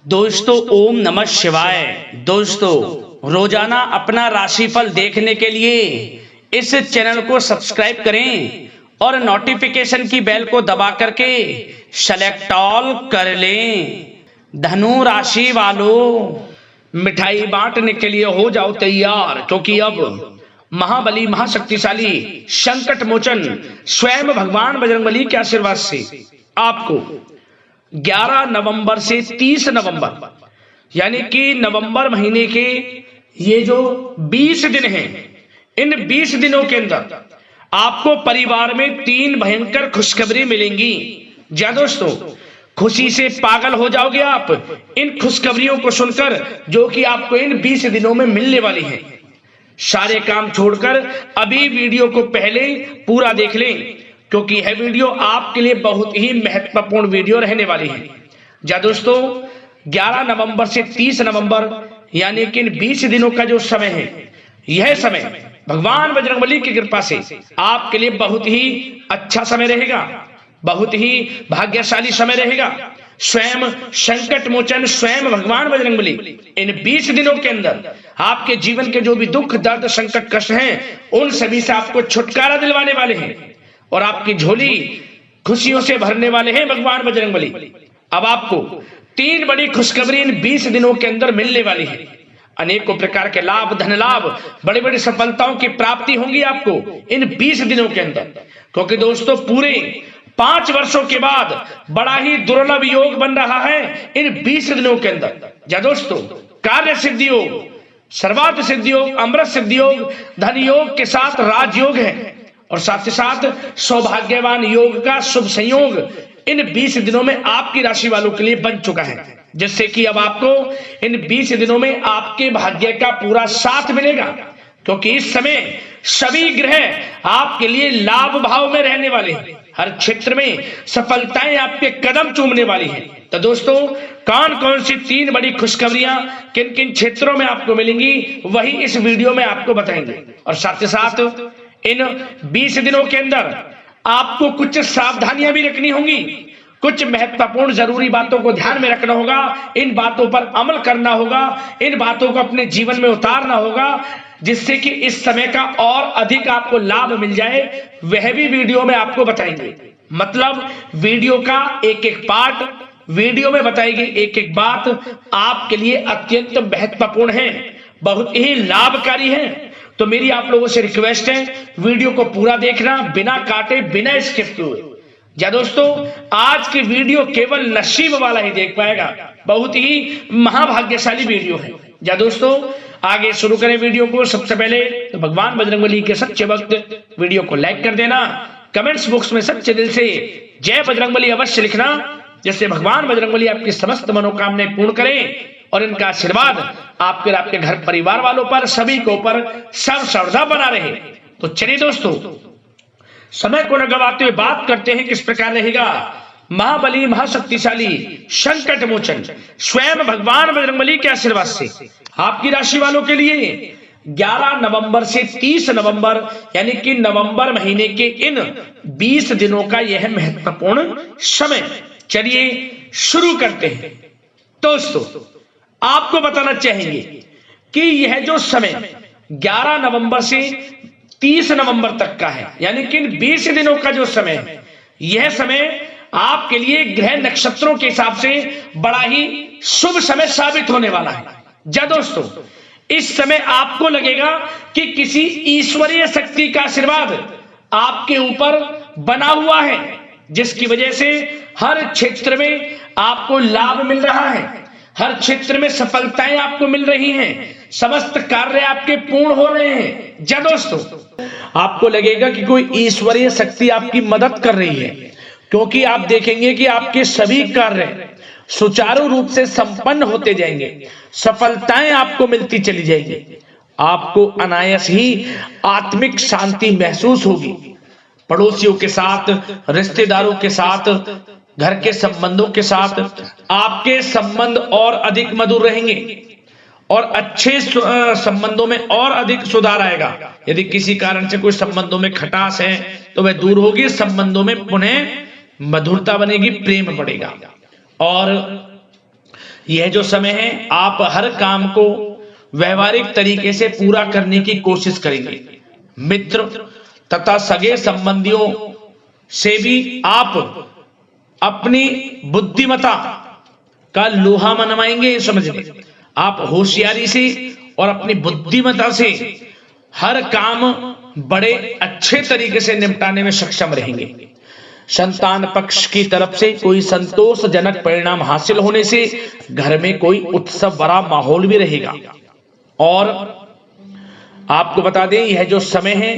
दोस्तों ओम नमः शिवाय। दोस्तों रोजाना अपना राशिफल देखने के लिए इस चैनल को सब्सक्राइब करें और नोटिफिकेशन की बेल को दबा करके सेलेक्ट ऑल कर लें। धनु राशि वालों, मिठाई बांटने के लिए हो जाओ तैयार, क्योंकि अब महाबली महाशक्तिशाली संकट मोचन स्वयं भगवान बजरंगबली के आशीर्वाद से आपको 11 नवंबर से 30 नवंबर यानी कि नवंबर महीने के ये जो 20 दिन हैं, इन 20 दिनों के अंदर आपको परिवार में 3 भयंकर खुशखबरी मिलेंगी। जा दोस्तों, खुशी से पागल हो जाओगे आप इन खुशखबरियों को सुनकर, जो कि आपको इन 20 दिनों में मिलने वाली हैं। सारे काम छोड़कर अभी वीडियो को पहले पूरा देख लें, क्योंकि यह वीडियो आपके लिए बहुत ही महत्वपूर्ण वीडियो रहने वाली है। जा दोस्तों, 11 नवंबर से 30 नवंबर यानी कि इन 20 दिनों का जो समय है, यह समय भगवान बजरंगबली की कृपा से आपके लिए बहुत ही अच्छा समय रहेगा, बहुत ही भाग्यशाली समय रहेगा। स्वयं संकट मोचन स्वयं भगवान बजरंगबली इन 20 दिनों के अंदर आपके जीवन के जो भी दुख दर्द संकट कष्ट हैं, उन सभी से आपको छुटकारा दिलवाने वाले हैं और आपकी झोली खुशियों से भरने वाले हैं भगवान बजरंगबली। अब आपको 3 बड़ी खुशखबरी इन 20 दिनों के अंदर मिलने वाली है। अनेकों प्रकार के लाभ, धन लाभ, बड़ी बड़ी सफलताओं की प्राप्ति होंगी आपको इन 20 दिनों के अंदर, क्योंकि दोस्तों पूरे 5 वर्षों के बाद बड़ा ही दुर्लभ योग बन रहा है इन 20 दिनों के अंदर। जा दोस्तों, कार्य सिद्धि योग, सर्वार्थ सिद्धि योग, अमृत सिद्धि योग, धन योग के साथ राजयोग है और साथ ही साथ सौभाग्यवान योग का शुभ संयोग इन 20 दिनों में आपकी राशि वालों के लिए बन चुका है, जिससे कि अब आपको इन 20 दिनों में आपके भाग्य का पूरा साथ मिलेगा, क्योंकि इस समय सभी ग्रह आपके लिए लाभ भाव में रहने वाले हैं। हर क्षेत्र में सफलताएं आपके कदम चूमने वाली हैं। तो दोस्तों, कौन कौन सी 3 बड़ी खुशखबरियां किन किन क्षेत्रों में आपको मिलेंगी, वही इस वीडियो में आपको बताएंगे। और साथ ही साथ इन 20 दिनों के अंदर आपको कुछ सावधानियां भी रखनी होंगी, कुछ महत्वपूर्ण जरूरी बातों को ध्यान में रखना होगा, इन बातों पर अमल करना होगा, इन बातों को अपने जीवन में उतारना होगा, जिससे कि इस समय का और अधिक आपको लाभ मिल जाए। वह भी वीडियो में आपको बताएंगे। मतलब वीडियो का एक एक पार्ट, वीडियो में बताई गई एक एक बात आपके लिए अत्यंत महत्वपूर्ण है, बहुत ही लाभकारी है। तो मेरी आप लोगों से रिक्वेस्ट है, वीडियो को पूरा देखना, बिना काटे बिना स्किप किए। जा दोस्तों, आज की वीडियो केवल नसीब वाला ही देख पाएगा, बहुत ही महाभाग्यशाली वीडियो है। जा दोस्तों, आगे शुरू करें वीडियो को। सबसे पहले तो भगवान बजरंगबली के सच्चे भक्त वीडियो को लाइक कर देना, कमेंट्स बॉक्स में सच्चे दिल से जय बजरंगबली अवश्य लिखना, जिससे भगवान बजरंगबली आपकी समस्त मनोकामनाएं पूर्ण करें और इनका आशीर्वाद आपके आपके घर परिवार वालों पर, सभी को ऊपर सर्वदा बना रहे। तो चलिए दोस्तों, समय को न गवाते हुए बात करते हैं किस प्रकार रहेगा महाबली महाशक्तिशाली संकट मोचन स्वयं भगवान बजरंगबली के आशीर्वाद से आपकी राशि वालों के लिए 11 नवंबर से 30 नवंबर यानी कि नवंबर महीने के इन 20 दिनों का यह महत्वपूर्ण समय। चलिए शुरू करते हैं। दोस्तों, आपको बताना चाहेंगे कि यह जो समय 11 नवंबर से 30 नवंबर तक का है, यानी कि 20 दिनों का जो समय है, यह समय आपके लिए ग्रह नक्षत्रों के हिसाब से बड़ा ही शुभ समय साबित होने वाला है। जा दोस्तों, इस समय आपको लगेगा कि किसी ईश्वरीय शक्ति का आशीर्वाद आपके ऊपर बना हुआ है, जिसकी वजह से हर क्षेत्र में आपको लाभ मिल रहा है, हर क्षेत्र में सफलताएं आपको मिल रही हैं, समस्त कार्य आपके पूर्ण हो रहे हैं। जा दोस्तों, आपको लगेगा कि कोई ईश्वरीय शक्ति आपकी मदद कर रही है, क्योंकि आप देखेंगे कि आपके सभी कार्य सुचारू रूप से संपन्न होते जाएंगे, सफलताएं आपको मिलती चली जाएंगी, आपको अनायास ही आत्मिक शांति महसूस होगी। पड़ोसियों के साथ, रिश्तेदारों के साथ, घर के संबंधों के साथ आपके संबंध और अधिक मधुर रहेंगे और अच्छे संबंधों में और अधिक सुधार आएगा। यदि किसी कारण से कोई संबंधों में खटास है तो वह दूर होगी, संबंधों में पुनः मधुरता बनेगी, प्रेम बढ़ेगा। और यह जो समय है आप हर काम को व्यवहारिक तरीके से पूरा करने की कोशिश करेंगे। मित्र तथा सगे संबंधियों से भी आप अपनी बुद्धिमत्ता का लोहा मनवाएंगे। समझिए, आप होशियारी से और अपनी बुद्धिमत्ता से हर काम बड़े अच्छे तरीके से निपटाने में सक्षम रहेंगे। संतान पक्ष की तरफ से कोई संतोषजनक परिणाम हासिल होने से घर में कोई उत्सव भरा माहौल भी रहेगा। और आपको बता दें, यह जो समय है,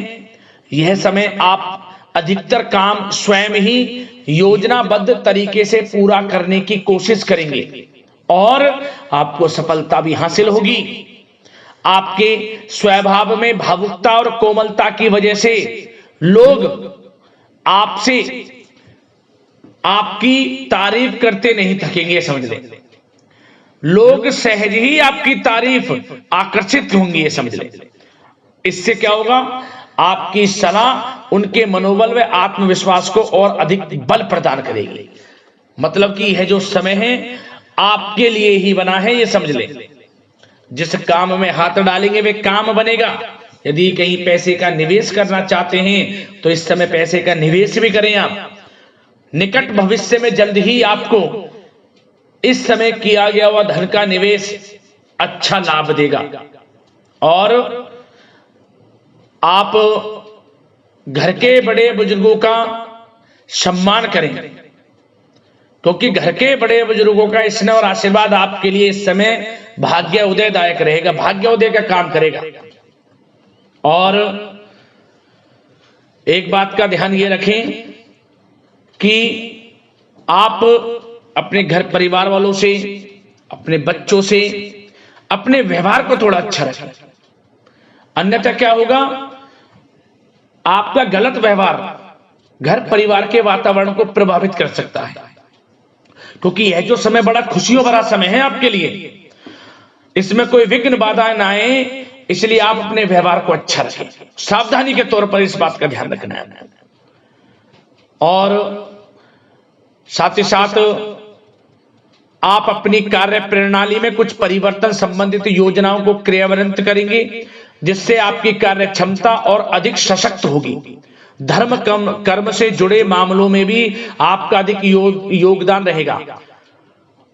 यह समय आप अधिकतर काम स्वयं ही योजनाबद्ध तरीके से पूरा करने की कोशिश करेंगे और आपको सफलता भी हासिल होगी। आपके स्वभाव में भावुकता और कोमलता की वजह से लोग आपसे आपकी तारीफ करते नहीं थकेंगे। समझ लें, लोग सहज ही आपकी तारीफ आकर्षित होंगी, ये समझ लें। इससे क्या होगा, आपकी सलाह उनके मनोबल व आत्मविश्वास को और अधिक बल प्रदान करेगी। मतलब कि यह जो समय है आपके लिए ही बना है, ये समझ लें। जिस काम में हाथ डालेंगे वे काम बनेगा। यदि कहीं पैसे का निवेश करना चाहते हैं तो इस समय पैसे का निवेश भी करें आप। निकट भविष्य में जल्द ही आपको इस समय किया गया हुआ धन का निवेश अच्छा लाभ देगा। और आप घर के बड़े बुजुर्गों का सम्मान करें, क्योंकि घर के बड़े बुजुर्गों का स्नेह और आशीर्वाद आपके लिए इस समय भाग्य उदयदायक रहेगा, भाग्य उदय का काम करेगा। और एक बात का ध्यान ये रखें कि आप अपने घर परिवार वालों से, अपने बच्चों से अपने व्यवहार को थोड़ा अच्छा रखें। अन्यथा क्या होगा, आपका गलत व्यवहार घर परिवार के वातावरण को प्रभावित कर सकता है। क्योंकि यह जो समय बड़ा खुशियों भरा समय है आपके लिए, इसमें कोई विघ्न बाधाएं ना आए, इसलिए आप अपने व्यवहार को अच्छा रखें। सावधानी के तौर पर इस बात का ध्यान रखना है। और साथ ही साथ आप अपनी कार्य प्रणाली में कुछ परिवर्तन संबंधित योजनाओं को क्रियान्वित करेंगे, जिससे आपकी कार्य क्षमता और अधिक सशक्त होगी। धर्म कर्म से जुड़े मामलों में भी आपका अधिक योगदान रहेगा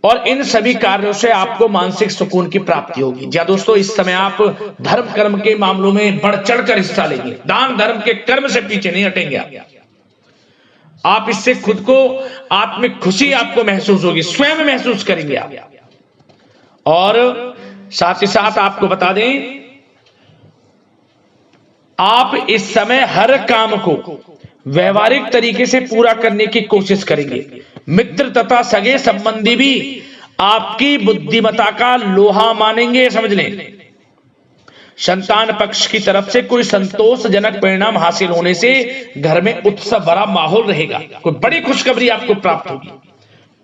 और इन सभी कार्यों से आपको मानसिक सुकून की प्राप्ति होगी। जी दोस्तों, इस समय आप धर्म कर्म के मामलों में बढ़ चढ़कर हिस्सा लेंगे। दान धर्म के कर्म से पीछे नहीं हटेंगे आप। इससे खुद को आत्मिक खुशी आपको महसूस होगी, स्वयं महसूस करेंगे आप। और साथ ही साथ आपको बता दें, आप इस समय हर काम को व्यवहारिक तरीके से पूरा करने की कोशिश करेंगे। मित्र तथा सगे संबंधी भी आपकी बुद्धिमत्ता का लोहा मानेंगे। समझ लें, संतान पक्ष की तरफ से कोई संतोषजनक परिणाम हासिल होने से घर में उत्सव भरा माहौल रहेगा। कोई बड़ी खुशखबरी आपको प्राप्त होगी।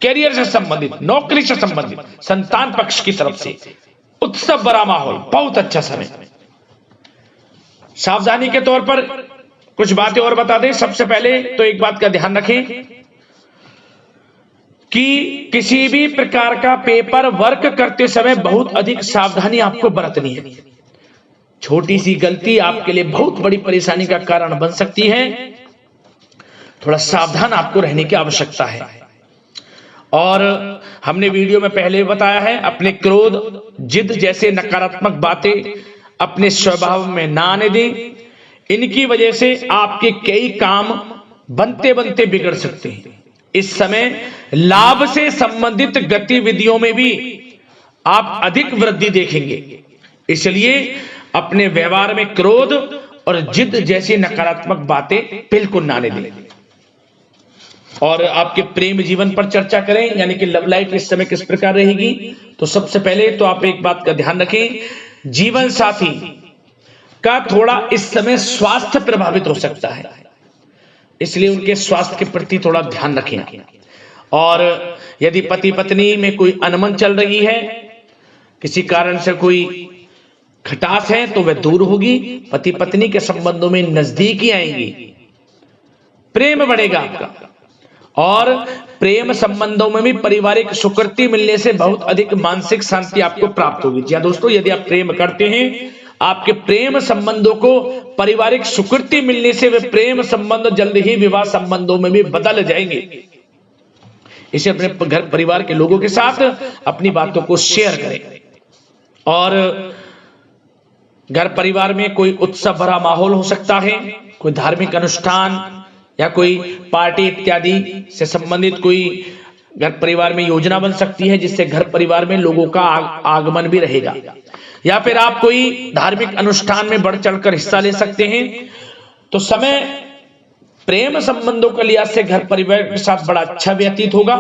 कैरियर से संबंधित, नौकरी से संबंधित, संतान पक्ष की तरफ से उत्सव भरा माहौल, बहुत अच्छा समय। सावधानी के तौर पर कुछ बातें और बता दें। सबसे पहले तो एक बात का ध्यान रखें कि किसी भी प्रकार का पेपर वर्क करते समय बहुत अधिक सावधानी आपको बरतनी है। छोटी सी गलती आपके लिए बहुत बड़ी परेशानी का कारण बन सकती है। थोड़ा सावधान आपको रहने की आवश्यकता है। और हमने वीडियो में पहले बताया है, अपने क्रोध, जिद जैसे नकारात्मक बातें अपने स्वभाव में ना आने दें। इनकी वजह से आपके कई काम बनते बनते बिगड़ सकते हैं। इस समय लाभ से संबंधित गतिविधियों में भी आप अधिक वृद्धि देखेंगे, इसलिए अपने व्यवहार में क्रोध और जिद जैसी नकारात्मक बातें बिल्कुल ना आने दें। और आपके प्रेम जीवन पर चर्चा करें, यानी कि लव लाइफ इस समय किस प्रकार रहेगी। तो सबसे पहले तो आप एक बात का ध्यान रखें, जीवन साथी का थोड़ा इस समय स्वास्थ्य प्रभावित हो सकता है, इसलिए उनके स्वास्थ्य के प्रति थोड़ा ध्यान रखें। और यदि पति पत्नी में कोई अनबन चल रही है, किसी कारण से कोई खटास है, तो वह दूर होगी। पति पत्नी के संबंधों में नजदीकी आएंगी, प्रेम बढ़ेगा आपका। और प्रेम संबंधों में भी पारिवारिक स्वीकृति मिलने से बहुत अधिक मानसिक शांति आपको प्राप्त होगी। जी हाँ दोस्तों, यदि आप प्रेम करते हैं, आपके प्रेम संबंधों को पारिवारिक स्वीकृति मिलने से वे प्रेम संबंध जल्द ही विवाह संबंधों में भी बदल जाएंगे। इसे अपने घर परिवार के लोगों के साथ अपनी बातों को शेयर करें। और घर परिवार में कोई उत्सव भरा माहौल हो सकता है, कोई धार्मिक अनुष्ठान या कोई पार्टी इत्यादि से संबंधित कोई घर परिवार में योजना बन सकती है, जिससे घर परिवार में लोगों का आगमन भी रहेगा। या फिर आप कोई धार्मिक अनुष्ठान में बढ़ चढ़कर हिस्सा ले सकते हैं। तो समय प्रेम संबंधों के लिहाज से घर परिवार के साथ बड़ा अच्छा व्यतीत होगा।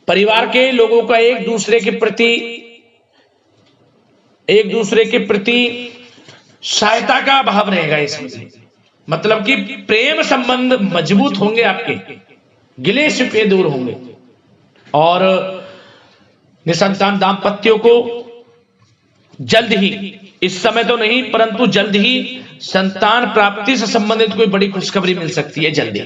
परिवार के लोगों का एक दूसरे के प्रति सहायता का भाव रहेगा इसमें, मतलब कि प्रेम संबंध मजबूत होंगे, आपके गिले शिकवे दूर होंगे। और निसंतान दाम्पत्यों को जल्द ही, इस समय तो नहीं परंतु जल्द ही संतान प्राप्ति से संबंधित कोई बड़ी खुशखबरी मिल सकती है जल्दी।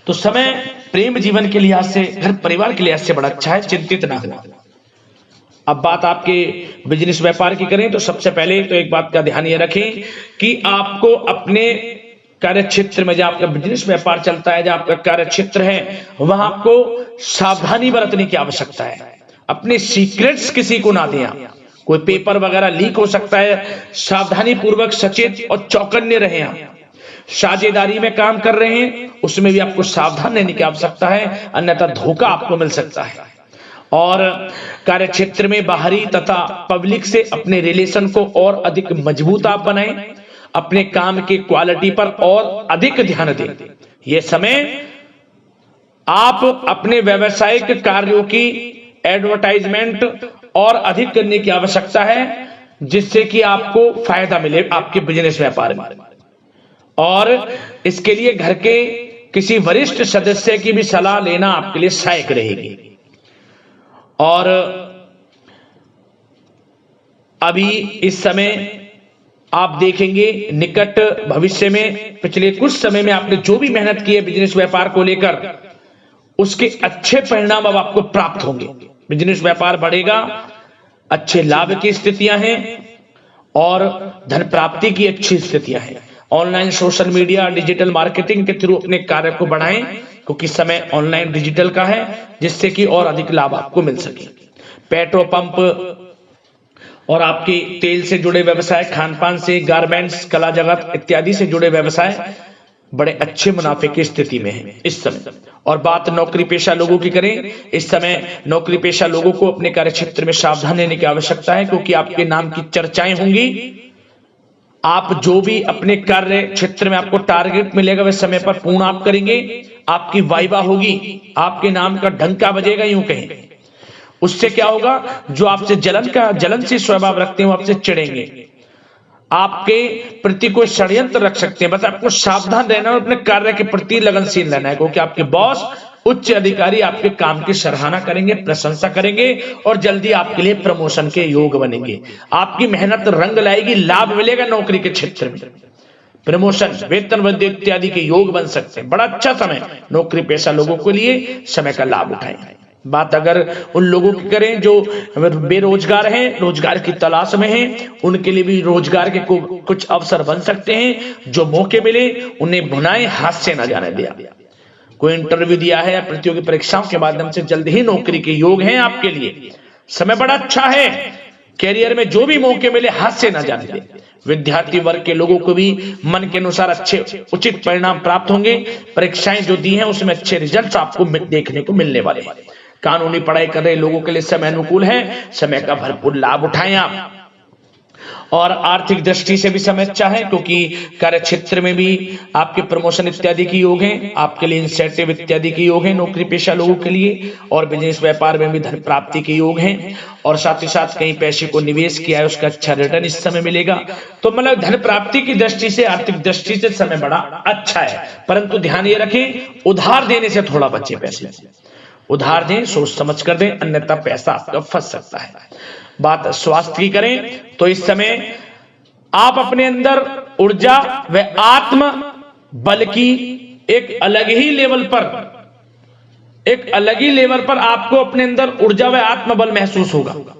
तो समय प्रेम जीवन के लिहाज से, घर परिवार के लिहाज से बड़ा अच्छा है, चिंतित ना हो। अब बात आपके बिजनेस व्यापार की करें तो सबसे पहले तो एक बात का ध्यान ये रखें कि आपको अपने कार्य क्षेत्र में, जहां आपका बिजनेस व्यापार चलता है, जहां आपका कार्य क्षेत्र है, वहां आपको सावधानी बरतने की आवश्यकता है। अपने सीक्रेट्स किसी को ना दें। कोई पेपर वगैरह लीक हो सकता है, सावधानी पूर्वक सचेत और चौकन्ने रहें। आप साझेदारी में काम कर रहे हैं, उसमें भी आपको सावधान रहने की आवश्यकता है, अन्यथा धोखा आपको मिल सकता है। और कार्य क्षेत्र में बाहरी तथा पब्लिक से अपने रिलेशन को और अधिक मजबूत आप बनाएं। अपने काम की क्वालिटी पर और अधिक ध्यान दें। यह समय आप अपने व्यावसायिक कार्यों की एडवर्टाइजमेंट और अधिक करने की आवश्यकता है, जिससे कि आपको फायदा मिले आपके बिजनेस व्यापार में। और इसके लिए घर के किसी वरिष्ठ सदस्य की भी सलाह लेना आपके लिए सहायक रहेगी। और अभी इस समय आप देखेंगे निकट भविष्य में, पिछले कुछ समय में आपने जो भी मेहनत की है बिजनेस व्यापार को लेकर, उसके अच्छे परिणाम अब आपको प्राप्त होंगे। बिजनेस व्यापार बढ़ेगा, अच्छे लाभ की स्थितियां हैं और धन प्राप्ति की अच्छी स्थितियां हैं। Online social media digital marketing के थ्रू अपने कार्य को बढ़ाएं, क्योंकि समय ऑनलाइन डिजिटल का है, जिससे कि और अधिक लाभ आपको मिल सके। पेट्रोल पंप और आपके तेल से जुड़े व्यवसाय, खान पान से, गारमेंट्स, कला जगत इत्यादि से जुड़े व्यवसाय बड़े अच्छे मुनाफे की स्थिति में है इस समय। और बात नौकरी पेशा लोगों की करें, इस समय नौकरी पेशा लोगों को अपने कार्य क्षेत्र में सावधान रहने की आवश्यकता है, क्योंकि आपके नाम की चर्चाएं होंगी। आप जो भी अपने कार्य क्षेत्र में आपको टारगेट मिलेगा वह समय पर पूर्ण आप करेंगे। आपकी वाइवा होगी, आपके नाम का डंका बजेगा, यूं कहें। उससे क्या होगा, जो आपसे जलनशील स्वभाव रखते हैं वो आपसे चिढ़ेंगे, आपके प्रति कोई षड्यंत्र रख सकते हैं। बस आपको सावधान रहना और अपने कार्य के प्रति लगनशील रहना है, क्योंकि आपके बॉस, उच्च अधिकारी आपके काम की सराहना करेंगे, प्रशंसा करेंगे और जल्दी आपके लिए प्रमोशन के योग बनेंगे। आपकी मेहनत रंग लाएगी, लाभ मिलेगा नौकरी के क्षेत्र में, प्रमोशन, वेतन वृद्धि इत्यादि के योग बन सकते हैं। बड़ा अच्छा समय नौकरी पेशा लोगों के लिए, समय का लाभ उठाएं। बात अगर उन लोगों की करें जो बेरोजगार हैं, रोजगार की तलाश में हैं, उनके लिए भी रोजगार के कुछ अवसर बन सकते हैं। जो मौके मिले उन्हें भुनाएं, हाथ से न जाने दिया। कोई इंटरव्यू दिया है या प्रतियोगी परीक्षाओं के माध्यम से जल्द ही नौकरी के योग हैं आपके लिए। समय बड़ा अच्छा है, कैरियर में जो भी मौके मिले हाथ से न जाने दें। विद्यार्थी वर्ग के लोगों को भी मन के अनुसार अच्छे उचित परिणाम प्राप्त होंगे। परीक्षाएं जो दी हैं उसमें अच्छे रिजल्ट आपको देखने को मिलने वाले हैं। कानूनी पढ़ाई कर रहे लोगों के लिए समय अनुकूल है, समय का भरपूर लाभ उठाएं आप। और आर्थिक दृष्टि से भी समय अच्छा है, क्योंकि कार्य क्षेत्र में भी आपके प्रमोशन इत्यादि के योग हैं, आपके लिए इंसेंटिव इत्यादि के योग हैं नौकरी पेशा लोगों के लिए। और बिजनेस व्यापार में भी धन प्राप्ति के योग हैं, और साथ ही साथ कहीं पैसे को निवेश किया है उसका अच्छा रिटर्न इस समय मिलेगा। तो मतलब धन प्राप्ति की दृष्टि से, आर्थिक दृष्टि से समय बड़ा अच्छा है। परंतु ध्यान ये रखें, उधार देने से थोड़ा बचे। पैसे उधार दें, सोच समझ कर दें, अन्यथा पैसा आपका फंस सकता है। बात स्वास्थ्य की करें तो इस समय आप अपने अंदर ऊर्जा व आत्म बल की एक अलग ही लेवल पर आपको अपने अंदर ऊर्जा व आत्मबल महसूस होगा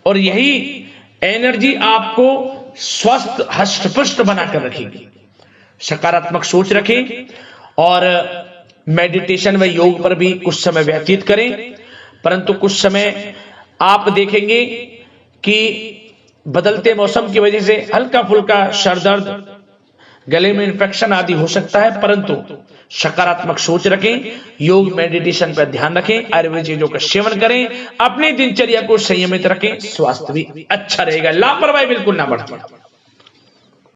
और यही एनर्जी आपको स्वस्थ हष्ट-पुष्ट बनाकर रखेगी। सकारात्मक सोच रखें और मेडिटेशन व योग पर भी कुछ समय व्यतीत करें, परंतु कुछ समय आप देखेंगे कि बदलते मौसम की वजह से हल्का फुल्का सर दर्द, गले में इन्फेक्शन आदि हो सकता है, परंतु सकारात्मक सोच रखें, योग मेडिटेशन पर ध्यान रखें, आयुर्वेद चीजों का सेवन करें, अपनी दिनचर्या को संयमित रखें, स्वास्थ्य भी अच्छा रहेगा। लापरवाही बिल्कुल ना बरतें।